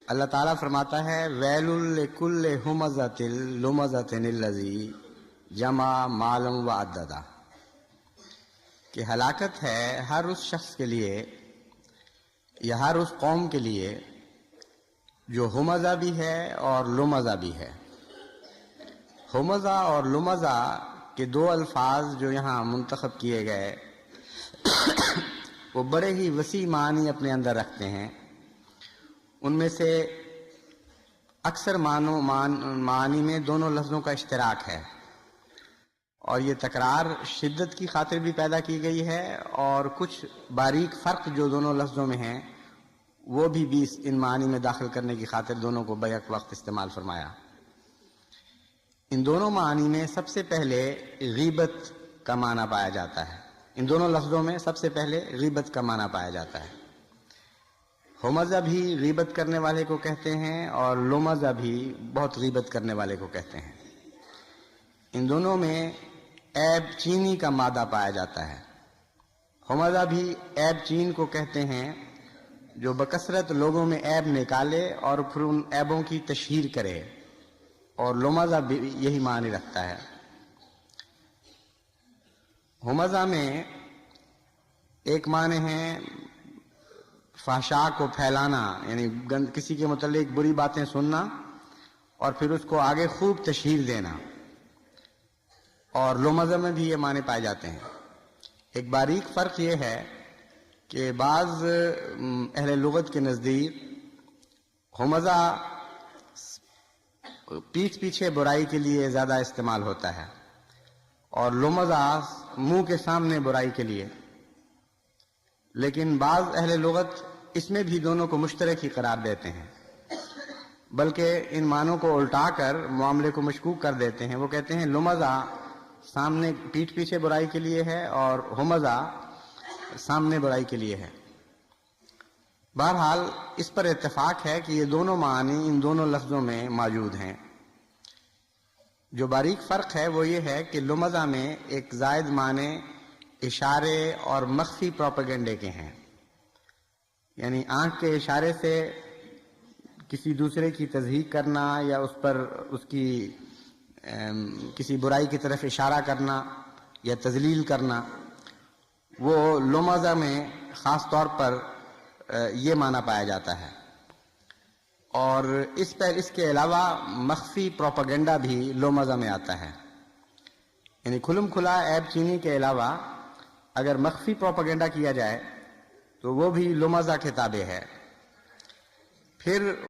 اللہ تعالیٰ فرماتا ہے ویل لکل ہمزۃ لمزۃ الذی جمع مالا وعددا، کہ ہلاکت ہے ہر اس شخص کے لیے یا ہر اس قوم کے لیے جو ہمزہ بھی ہے اور لمزہ بھی ہے۔ ہمزہ اور لمزہ کے دو الفاظ جو یہاں منتخب کیے گئے وہ بڑے ہی وسیع معنی اپنے اندر رکھتے ہیں۔ ان میں سے اکثر معنی میں دونوں لفظوں کا اشتراک ہے، اور یہ تکرار شدت کی خاطر بھی پیدا کی گئی ہے، اور کچھ باریک فرق جو دونوں لفظوں میں ہیں وہ بھی ان معنی میں داخل کرنے کی خاطر دونوں کو بیک وقت استعمال فرمایا۔ ان دونوں معنی میں سب سے پہلے غیبت کا معنی پایا جاتا ہے۔ ان دونوں لفظوں میں سب سے پہلے غیبت کا معنی پایا جاتا ہے۔ ہمزہ بھی غیبت کرنے والے کو کہتے ہیں اور لمزہ بھی بہت غیبت کرنے والے کو کہتے ہیں۔ ان دونوں میں عیب چینی کا مادہ پایا جاتا ہے۔ ہمزہ بھی عیب چین کو کہتے ہیں جو بکثرت لوگوں میں عیب نکالے اور پھر ان عیبوں کی تشہیر کرے، اور لمزہ بھی یہی معنی رکھتا ہے۔ ہمزہ میں ایک معنی ہے فحشاء کو پھیلانا، یعنی کسی کے متعلق بری باتیں سننا اور پھر اس کو آگے خوب تشہیر دینا، اور لمزہ میں بھی یہ معنی پائے جاتے ہیں۔ ایک باریک فرق یہ ہے کہ بعض اہل لغت کے نزدیک ہمزہ پیٹھ پیچھے برائی کے لیے زیادہ استعمال ہوتا ہے، اور لمزہ منہ کے سامنے برائی کے لیے، لیکن بعض اہل لغت اس میں بھی دونوں کو مشترک ہی قرار دیتے ہیں، بلکہ ان معنوں کو الٹا کر معاملے کو مشکوک کر دیتے ہیں۔ وہ کہتے ہیں لمزہ سامنے پیٹھ پیچھے برائی کے لیے ہے اور ہمزہ سامنے برائی کے لیے ہے۔ بہرحال اس پر اتفاق ہے کہ یہ دونوں معنی ان دونوں لفظوں میں موجود ہیں۔ جو باریک فرق ہے وہ یہ ہے کہ لمزہ میں ایک زائد معنی اشارے اور مخفی پروپیگنڈے کے ہیں، یعنی آنکھ کے اشارے سے کسی دوسرے کی تضحیک کرنا یا اس پر اس کی کسی برائی کی طرف اشارہ کرنا یا تذلیل کرنا، وہ لمزہ میں خاص طور پر یہ معنی پایا جاتا ہے۔ اور اس کے علاوہ مخفی پروپیگنڈا بھی لمزہ میں آتا ہے، یعنی کھلم کھلا عیب چینی کے علاوہ اگر مخفی پروپیگنڈا کیا جائے تو وہ بھی لمزہ کے تابع ہے۔ پھر